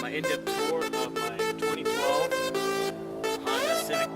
my in-depth tour of my 2012 Honda Civic.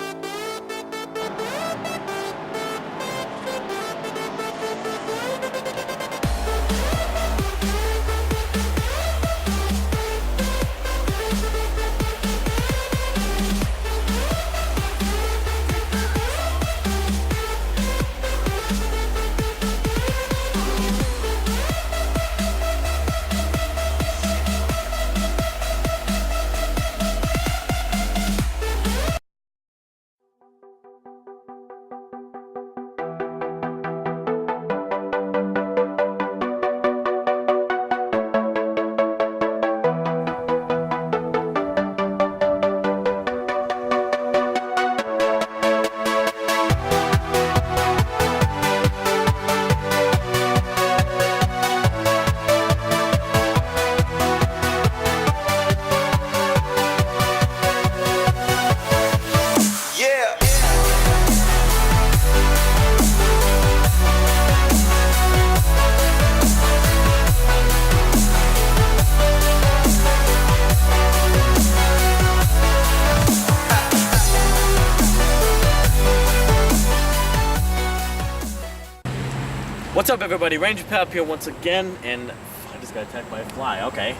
What's up, everybody? Ranger Pep here once again, and I just got attacked by a fly. Okay,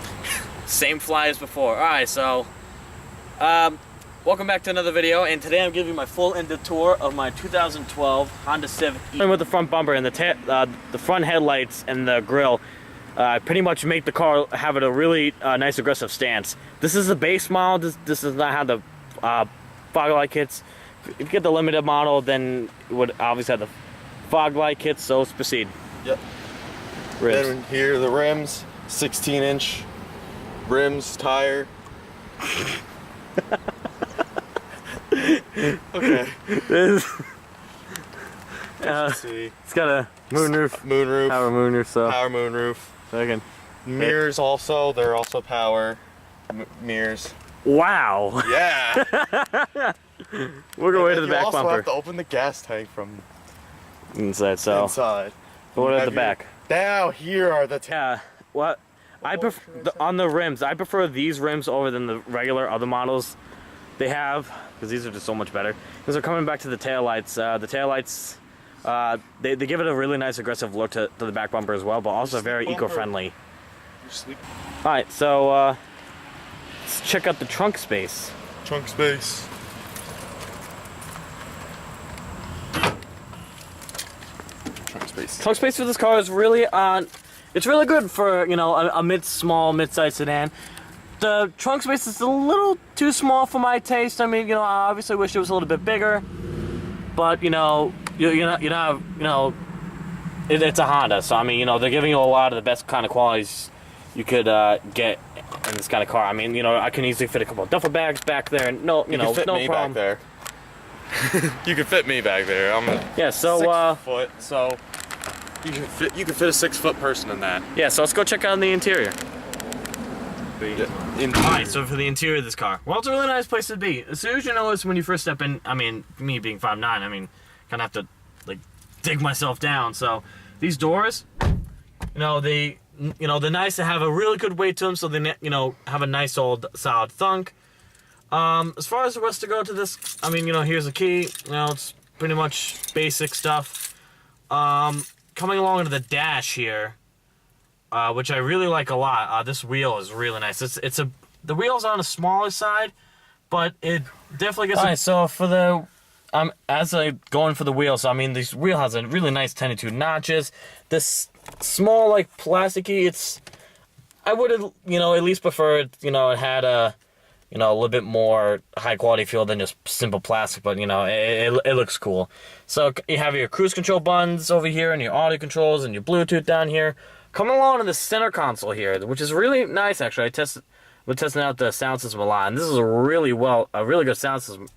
same fly as before. All right, so welcome back to another video, and today I'm giving you my full in-depth tour of my 2012 Honda Civic. With the front bumper and the front headlights and the grille, pretty much make the car have a really nice aggressive stance. This is the base model. This does not have the fog light kits. If you get the limited model, then it would obviously have the fog light kits, so let's proceed. Yep. Rims. Then here are the rims, 16-inch rims, tire. Okay. It's got a moonroof. Moonroof. Power moonroof, so. Power moonroof. Second. Mirrors also, they're also power mirrors. Wow. Yeah. We'll go way to the back you also bumper. have to open the gas tank from Inside, so. inside. But what at the back? Now here are the Yeah, what? I prefer, on the rims, I prefer these rims over than the regular other models they have, because these are just so much better. Because they're coming back to the taillights. The taillights, they give it a really nice aggressive look to the back bumper as well, but also very eco-friendly. Alright, so let's check out the trunk space. trunk space. Trunk space for this car is really it's really good for, you know, a small mid-sized sedan. The trunk space is a little too small for my taste. I mean, you know, I obviously wish it was a little bit bigger, but you know, it's a Honda, so I mean, you know, they're giving you a lot of the best kind of qualities you could get in this kind of car. I mean, you know, I can easily fit a couple of duffel bags back there, and no problem. Back there. You can fit me back there. I'm a yeah, so 6 foot, so you can fit a 6 foot person in that. yeah, so let's go check out the interior. Interior. Alright, so for the interior of this car, well, it's a really nice place to be. As soon as you notice when you first step in, I mean, me being 5'9", I mean, kind of have to like dig myself down. So these doors, you know, they're nice to have a really good weight to them, so they, you know, have a nice old solid thunk. As far as the rest to go to this, I mean, you know, here's the key. You know, it's pretty much basic stuff. Coming along to the dash here, which I really like a lot. This wheel is really nice. The wheel's on the smaller side, but it definitely gets. Alright, so for the as I go in for the wheel, so I mean, this wheel has a really nice 10-2 notches. This small, like, plasticky, I would have, you know, at least prefer it, you know, it had a, you know, a little bit more high quality feel than just simple plastic, but you know, it looks cool. So you have your cruise control buttons over here, and your audio controls, and your Bluetooth down here. Coming along to the center console here, which is really nice actually. We're testing out the sound system a lot, and this is a really good sound system.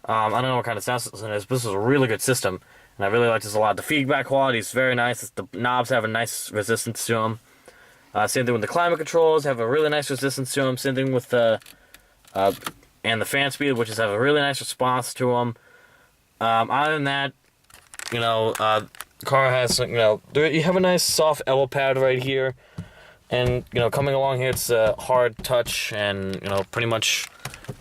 I don't know what kind of sound system it is, but this is a really good system, and I really like this a lot. The feedback quality is very nice. The knobs have a nice resistance to them. Same thing with the climate controls, have a really nice resistance to them. Same thing with the and the fan speed, which have a really nice response to them. Other than that, you know, the car has, you know, you have a nice soft elbow pad right here, And, you know, coming along here, it's a hard touch, and, you know, pretty much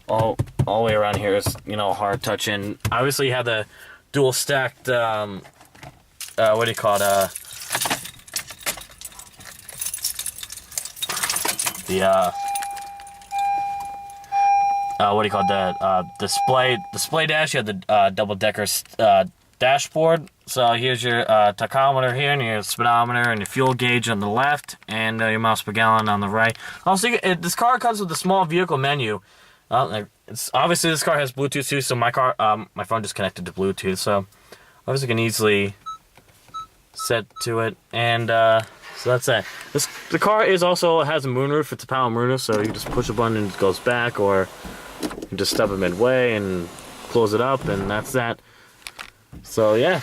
all the way around here is, you know, hard touch. And obviously you have the dual stacked, what do you call it, what do you call that, display dash. You have the double-decker dashboard. So here's your tachometer here, and your speedometer, and your fuel gauge on the left, and your miles per gallon on the right. Also, this car comes with a small vehicle menu. It's obviously this car has Bluetooth too, so my phone just connected to Bluetooth, so obviously can easily set to it, and so that's it. The car has a moonroof. It's a power moonroof, so you just push a button and it goes back, or you just stop it midway and close it up, and that's that. So yeah,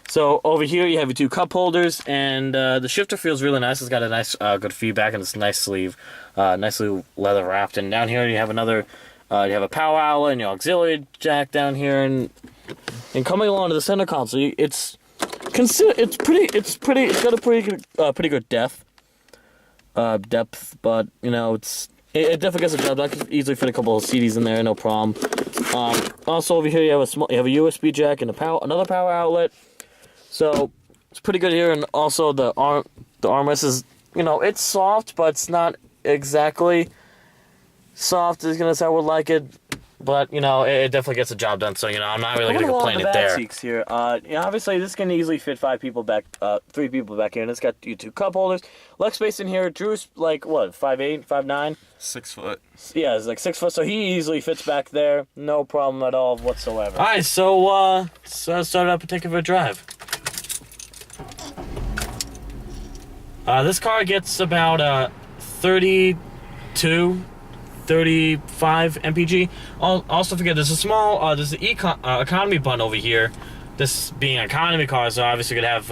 so over here you have your two cup holders, and the shifter feels really nice. It's got a nice, good feedback, and it's nice sleeve, nicely leather wrapped. And down here you have another, you have a power outlet and your auxiliary jack down here, and coming along to the center console, it's got a pretty good depth, but you know it definitely gets a job done. I could easily fit a couple of CDs in there, no problem. Also over here you have a USB jack and another power outlet, so it's pretty good here. And also the armrest is, you know, it's soft, but it's not exactly soft as I would like it. But, you know, it definitely gets the job done, so, you know, I'm not really going to complain it there. Here. You know, obviously, this can easily fit 3 people back here, and it's got your two cup holders. Leg space in here, Drew's, like, what, 5'8", 5'9"? 6 foot. Yeah, it's like 6 foot, so he easily fits back there. No problem at all whatsoever. All right, so let's start up and take it for a drive. This car gets about 35 mpg. Also forget, there's a small, there's the economy button over here. This being an economy car, so obviously could have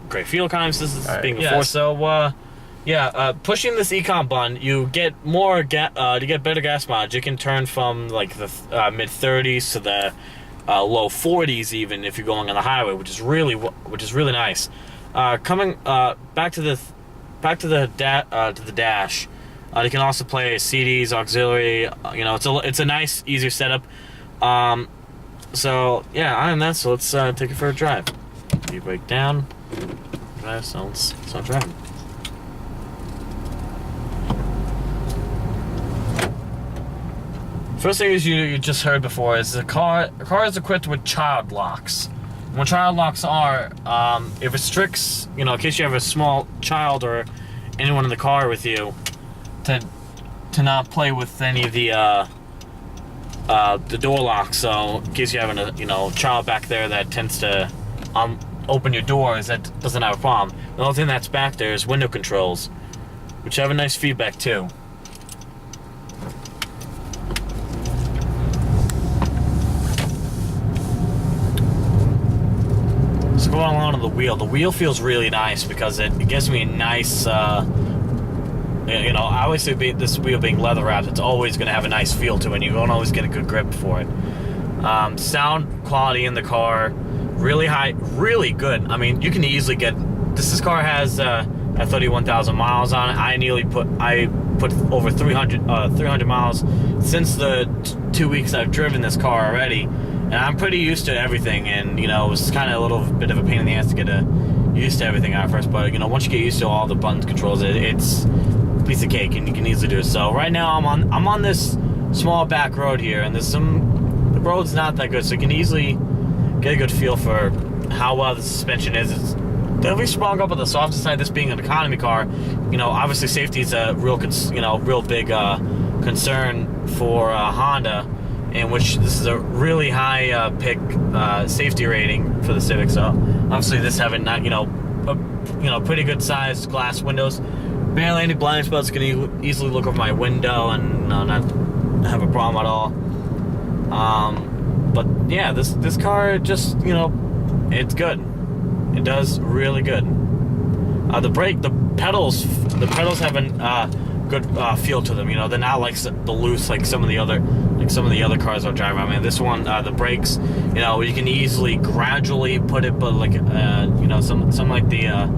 great fuel economy. This is being before, so pushing this econ button, you get more to get better gas mileage. You can turn from like the mid 30s to the low 40s even if you're going on the highway, which is really nice. Coming back to the dash. You can also play CDs, auxiliary. You know, it's a nice, easier setup. So yeah, other than that, so let's take it for a drive. You break down, drive. So let's start driving. First thing is you just heard before is the car is equipped with child locks. And what child locks are, it restricts, you know, in case you have a small child or anyone in the car with you, to not play with any of the door locks. So in case you have a child back there that tends to open your doors, that doesn't have a problem. The only thing that's back there is window controls, which have a nice feedback too. So going along to the wheel. The wheel feels really nice because it gives me a nice. You know, obviously this wheel being leather wrapped, it's always going to have a nice feel to it, and you won't always get a good grip for it. Sound quality in the car, really high, really good. I mean, you can easily get, this car has at 31,000 miles on it. I put over 300 miles since the 2 weeks I've driven this car already, and I'm pretty used to everything, and, you know, it was kind of a little bit of a pain in the ass to get used to everything at first, but, you know, once you get used to all the buttons, controls, it's piece of cake, and you can easily do it. So right now I'm on this small back road here, and the road's not that good, so you can easily get a good feel for how well the suspension is. It's definitely sprung up on the softer side, this being an economy car. You know, obviously safety is a real big concern for Honda, in which this is a really high pick safety rating for the Civic. So obviously this having pretty good sized glass windows. Barely any blind spots, can easily look over my window and not have a problem at all. But yeah, this car just, you know, it's good. It does really good. The pedals have a good feel to them. You know, they're not like the loose like some of the other cars I'll drive. I mean, this one, the brakes, you know, you can easily gradually put it, but like some like the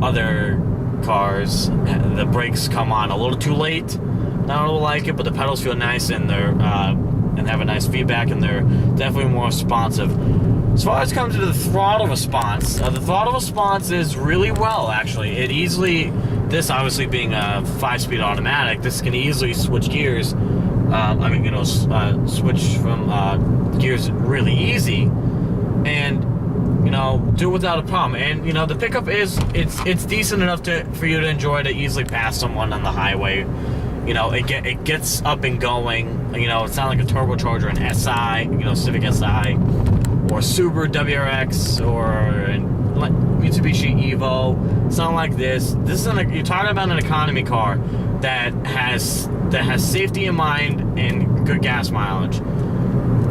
other cars, the brakes come on a little too late. I don't like it, but the pedals feel nice and they're and have a nice feedback, and they're definitely more responsive. As far as comes to the throttle response, the throttle response is really well, actually. It easily, this obviously being a 5-speed automatic, this can easily switch gears. Switch from gears really easy, and do it without a problem. And the pickup it's decent enough for you to enjoy, to easily pass someone on the highway. It gets up and going. It's not like a turbocharger, an SI, Civic SI, or Subaru WRX, or Mitsubishi Evo. It's not like this. This is you're talking about an economy car that has safety in mind and good gas mileage.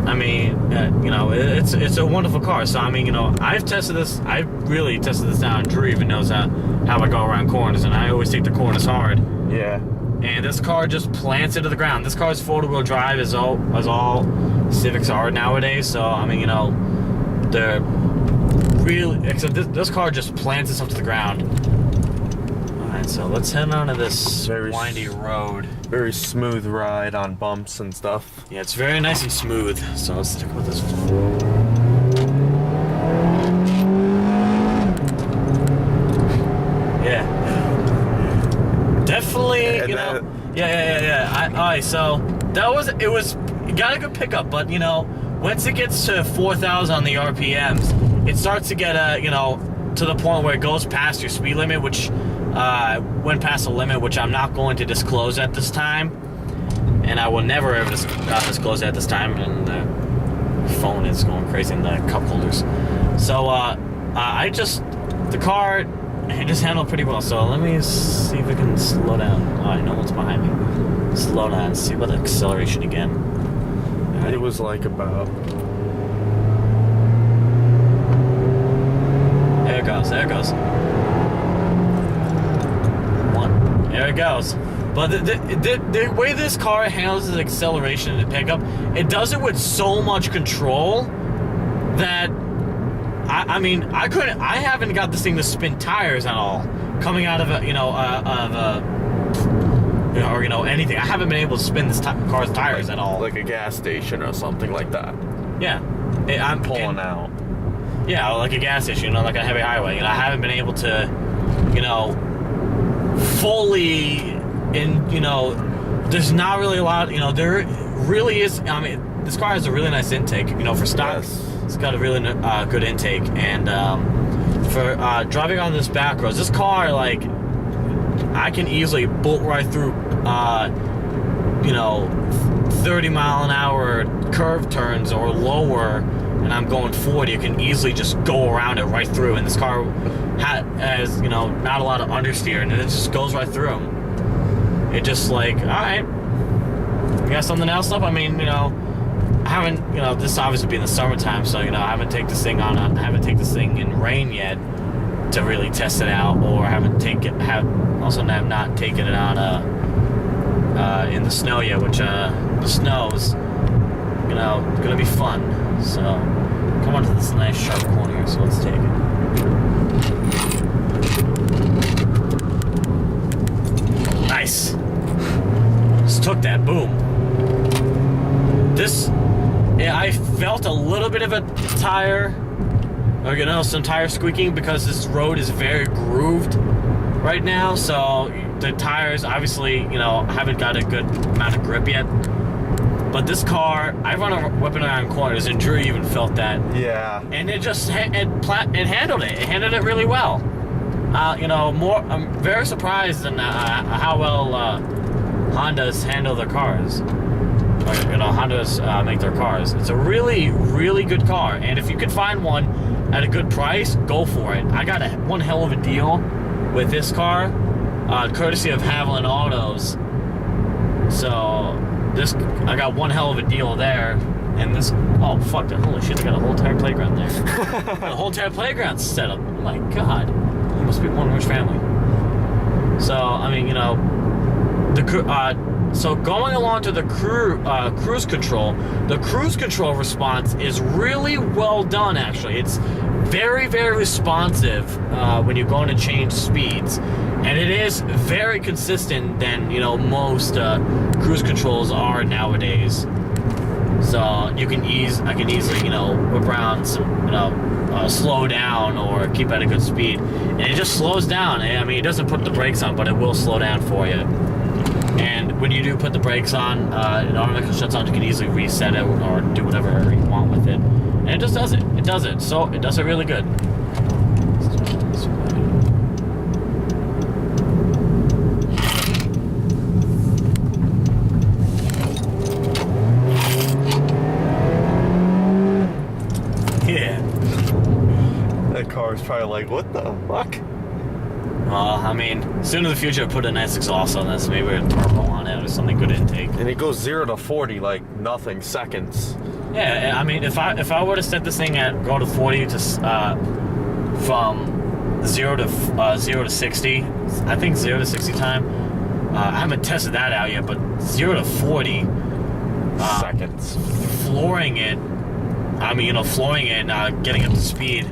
I mean, it's a wonderful car. So I've tested this. I really tested this out. Drew even knows how I go around corners, and I always take the corners hard. Yeah. And this car just plants it to the ground. This car's four-wheel drive, as all Civics are nowadays. So they're really, except this car just plants itself to the ground. All right, so let's head on to this windy road. Very smooth ride on bumps and stuff. Yeah, it's very nice and smooth. So let's stick with this. Yeah. Definitely, Yeah. Alright, so it got a good pickup, but once it gets to 4,000 on the RPMs, it starts to get to the point where it goes past your speed limit, which went past the limit, which I'm not going to disclose at this time, and I will never ever disclose at this time. And the phone is going crazy in the cup holders. So the car. It just handled pretty well, so let me see if we can slow down. Alright, no one's behind me. Slow down, see about the acceleration again. It was like about... There it goes. There it goes. But the way this car handles its acceleration and pickup, it does it with so much control that I haven't got this thing to spin tires at all. Coming out of anything. I haven't been able to spin this car's tires at all. Like a gas station or something like that. Yeah. I'm pulling out. Yeah, like a gas station, like a heavy highway. I haven't been able to, fully, there's not really a lot, there really is, this car has a really nice intake, for stock. Yes. It's got a really good intake, and for driving on this back roads, this car, I can easily bolt right through 30-mile-an-hour curve turns or lower, and I'm going 40. You can easily just go around it right through, and this car has not a lot of understeer, and it just goes right through them. It just alright, you got something else up? I haven't, this obviously being the summertime, so, I haven't taken this thing in rain yet to really test it out, or have not taken it out in the snow yet, which the snow is, gonna be fun. So, come onto this nice sharp corner here, so let's take it. Nice. Just took that, boom. I felt a little bit of a tire, or some tire squeaking, because this road is very grooved right now. So the tires obviously, haven't got a good amount of grip yet. But this car, I run a whipping around corners, and Drew even felt that. Yeah. And it just it handled it. It handled it really well. I'm very surprised in how well Hondas handle their cars. Hondas make their cars. It's a really, really good car, and if you can find one at a good price, go for it. I got one hell of a deal with this car, courtesy of Haviland Autos. So I got one hell of a deal there, and this. Oh fuck! Holy shit! I got a whole entire playground there. The whole entire playground set up. Oh my god! You must be one rich family. So So going along to the cruise control, the cruise control response is really well done, actually. It's very, very responsive when you're going to change speeds, and it is very consistent than most cruise controls are nowadays. So I can easily whip around some slow down or keep at a good speed, and it just slows down. I mean, it doesn't put the brakes on, but it will slow down for you. And when you do put the brakes on, it automatically shuts on. You can easily reset it or do whatever you want with it. And it just does it. It does it. So it does it really good. Yeah. That car is probably like, what the fuck? Well, I mean, soon in the future, put a nice exhaust on this, maybe a turbo on it or something, good intake. And it goes 0 to 40 like nothing, seconds. Yeah, I mean, if I were to set this thing at go to 40 to from 0 to 60, I think 0 to 60 time. I haven't tested that out yet, but 0 to 40 seconds. Flooring it. I mean, flooring it, getting up to speed.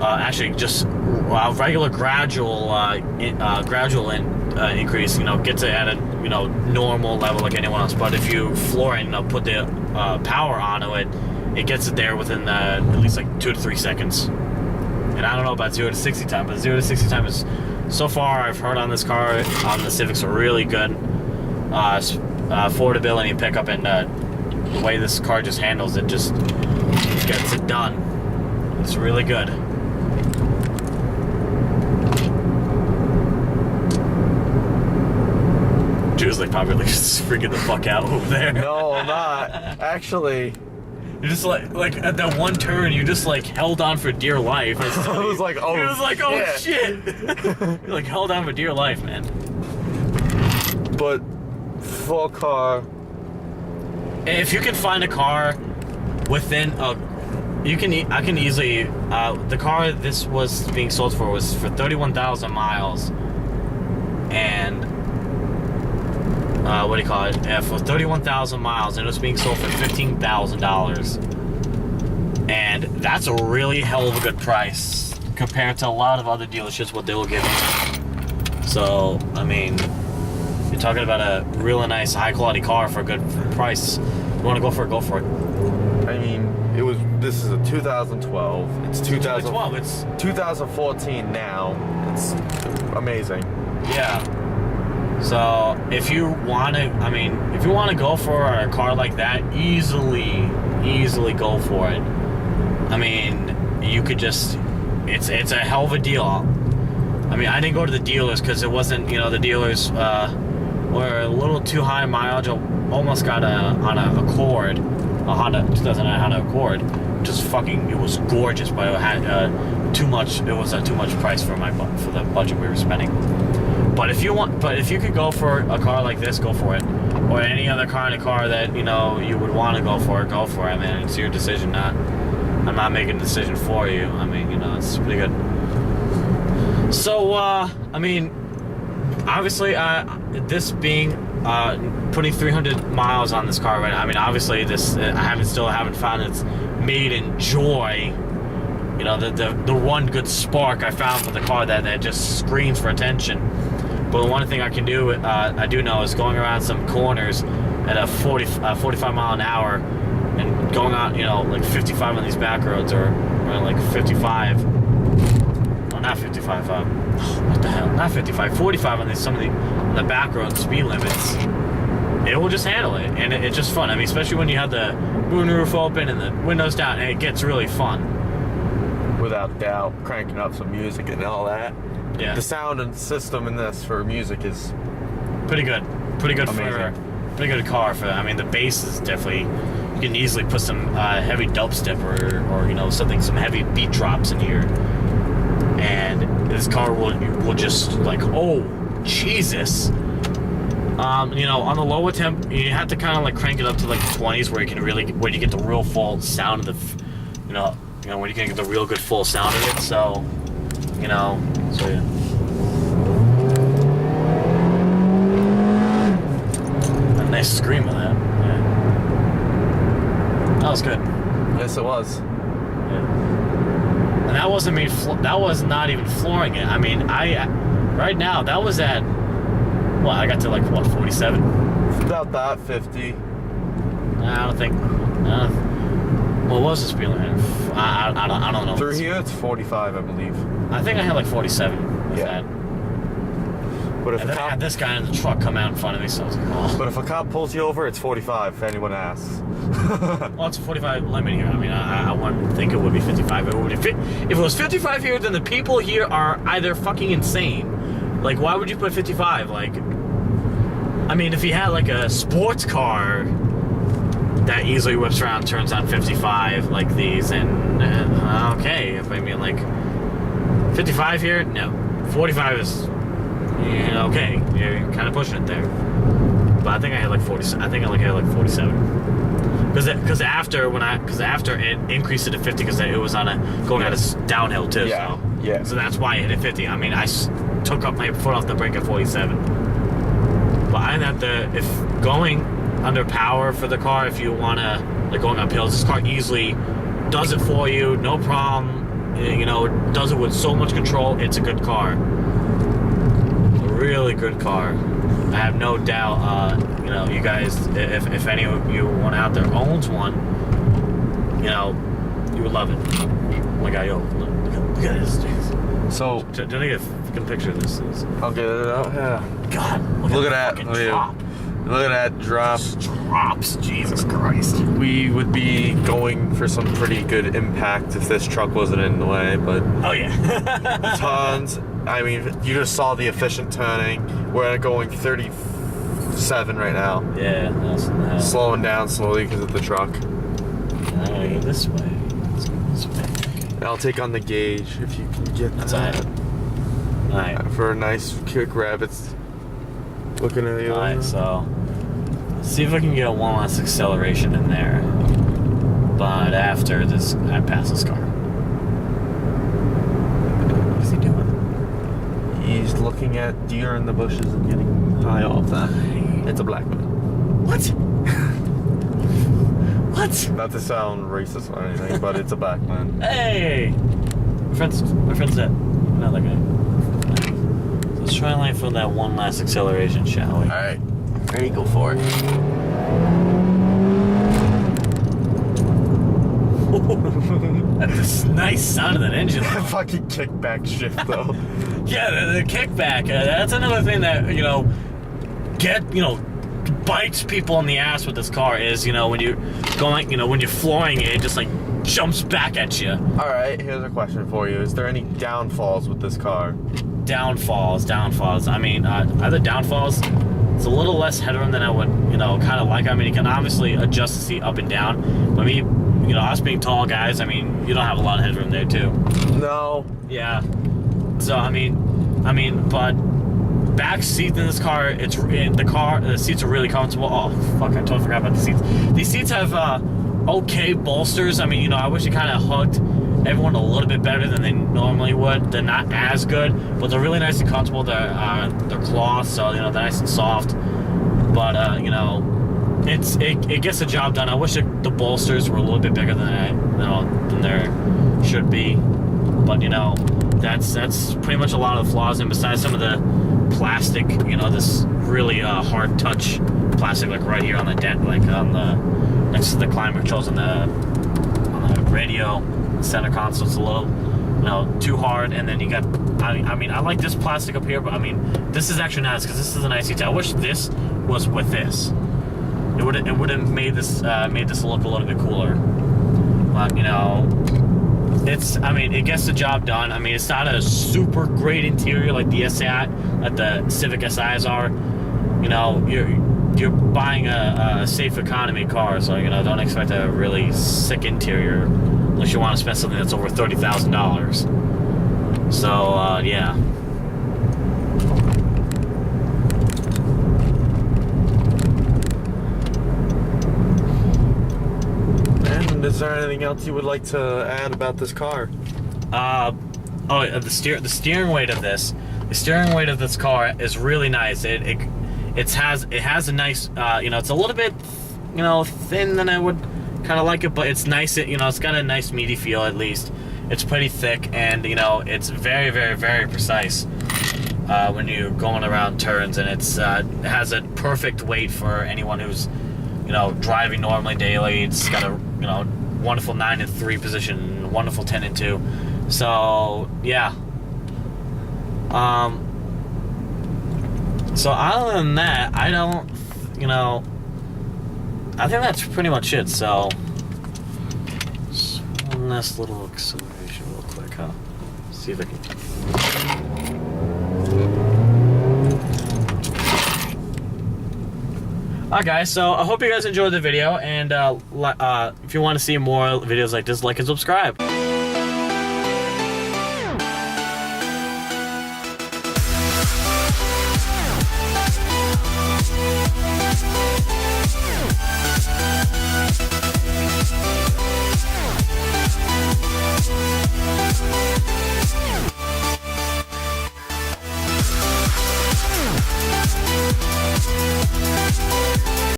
Actually, just regular gradual increase. Gets it at a normal level like anyone else. But if you floor it and put the power onto it, it gets it there within at least like 2 to 3 seconds. And I don't know about 0 to 60 time, but 0 to 60 time is so far I've heard on this car on the Civics are really good. Affordability and pickup, and the way this car just handles it just gets it done. It's really good. Drew's like probably just freaking the fuck out over there. No, I'm not. Actually, you just like at that one turn, you just like held on for dear life. I was like, oh, you was like, oh shit. You like held on for dear life, man. But full car. If you can find a car within a, I can easily. The car this was being sold for was for 31,000 miles, and what do you call it? For 31,000 miles, and it was being sold for $15,000, and that's a really hell of a good price compared to a lot of other dealerships what they will give you. So I mean, you're talking about a really nice, high quality car for a good price. You want to go for it? Go for it. I mean, this is a 2012. It's 2012. It's 2014 now. It's amazing. Yeah. So if you want to go for a car like that, easily go for it. I mean, you could just, it's a hell of a deal. I mean, I didn't go to the dealers because it wasn't, the dealers were a little too high mileage. I almost got on a Accord, a Honda 2009 Honda Accord, which is it was gorgeous, but it had too much. It was too much price for the budget we were spending. But if you could go for a car like this, go for it. Or any other kind of car that you would want to go for it, go for it. I mean, it's your decision. I'm not making a decision for you. I mean, it's pretty good. So, I mean, obviously, this being putting 300 miles on this car, right? I mean, obviously, this I haven't found its maiden joy. The one good spark I found for the car that just screams for attention. But the one thing I can do, I do know, is going around some corners at a 45 mile an hour, and going out, like 55 on these back roads, or like 55. No, not 55. What the hell? Not 55. 45 on some of the back road speed limits. It will just handle it, and it's just fun. I mean, especially when you have the moonroof open and the windows down, and it gets really fun. Without doubt, cranking up some music and all that. Yeah. The sound and system in this for music is pretty good. Pretty good amazing. Pretty good car for. I mean, the bass is definitely. You can easily put some heavy dubstep or some heavy beat drops in here, and this car will just like, oh Jesus. On the lower temp, you have to kind of like crank it up to like the 20s where you get the real full sound of the, when you can get the real good full sound of it. So, yeah. A nice scream of that. Yeah. That was good. Yes, it was. And that wasn't me. That was not even flooring it. I mean, right now that was at what I got to like what 47. About that 50. I don't think. What was the speed limit? I don't know. Through here, it's 45, I believe. I think I had like 47 with that. But if And then I had this guy in the truck come out in front of me, so I was like, oh. But if a cop pulls you over, it's 45, if anyone asks. Well, it's a 45 limit here. I mean, I wouldn't think it would be 55. If it was 55 here, then the people here are either fucking insane. Like, why would you put 55? Like, I mean, if you had like a sports car that easily whips around, turns on 55 like these, and okay. If I mean like 55 here, no. 45 is okay. You're kind of pushing it there. But I think I had like 40. I think I had like 47. Because after it increased it to 50 because it was on going at a downhill too. Yeah. So, yeah. So that's why I hit it 50. I mean, I took up my foot off the brake at 47. But I have to, if going under power for the car, if you want to, like going up hills, this car easily does it for you, no problem. You know, does it with so much control. It's a good car. A really good car. I have no doubt, you know, you guys, if any of you one out there owns one, you know, you would love it. Oh my God, yo, look at this, jeez. So, Did I get a fucking picture of this? I'll get it out, yeah. God, look at that fucking drop. Look at that drop. Drops, Jesus Christ. We would be going for some pretty good impact if this truck wasn't in the way, but... Oh, yeah. Tons. I mean, you just saw the efficient turning. We're going 37 right now. Yeah, that's Slowing down slowly because of the truck. I'm gonna go this way. Let's go this way. And I'll take on the gauge if you can get That's that. Alright. For a nice quick rabbits. Looking at you. Alright, so let's see if I can get one last acceleration in there. But after this, I pass this car. What is he doing? He's looking at deer in the bushes and getting high off them. It's a black man. What? What? Not to sound racist or anything, but it's a black man. Hey! My friend's dead. Another guy. So let's try and line for that one last acceleration, shall we? Alright. Ready, go for it. That's a nice sound of that engine. That fucking kickback shift, though. Yeah, the kickback. That's another thing that, bites people in the ass with this car is, when you're going, when you're flooring it, it just like jumps back at you. Alright, here's a question for you. Is there any downfalls with this car? Downfalls. I mean, other downfalls, it's a little less headroom than I would, kind of like. I mean, you can obviously adjust the seat up and down. But me, us being tall guys, I mean, you don't have a lot of headroom there too. No. Yeah. So, I mean, but back seat in this car, the seats are really comfortable. Oh, fuck, I totally forgot about the seats. These seats have, okay bolsters. I mean, I wish it kind of hugged everyone a little bit better than they normally would. They're not as good, but they're really nice and comfortable. They're cloth, so they're nice and soft. But it gets the job done. I wish the bolsters were a little bit bigger than there should be. But that's pretty much a lot of the flaws. And besides some of the plastic, this really hard touch plastic, like right here on the deck, like on the next to the climate controls on the radio. Center console's a little, too hard, and then you got. I mean, I like this plastic up here, but I mean, this is actually nice because this is a nice detail. I wish this was with this. It would have made this look a little bit cooler. But it's. I mean, it gets the job done. I mean, it's not a super great interior like the the Civic SIs are. You're buying a safe economy car, so don't expect a really sick interior. Unless you want to spend something that's over $30,000. So, yeah. And is there anything else you would like to add about this car? The steering weight of this. The steering weight of this car is really nice. It has a nice, it's a little bit, thin than I would kind of like it, but it's nice. You know, it's got a nice meaty feel at least. It's pretty thick, and you know, it's very, very, very precise when you're going around turns, and it has a perfect weight for anyone who's, you know, driving normally daily. It's got a, you know, wonderful 9-3 position, wonderful 10-2. So yeah. So other than that, I don't, you know, I think that's pretty much it. So just one last little acceleration real quick, huh? See if I can. Alright guys, so I hope you guys enjoyed the video, and if you want to see more videos like this, like and subscribe.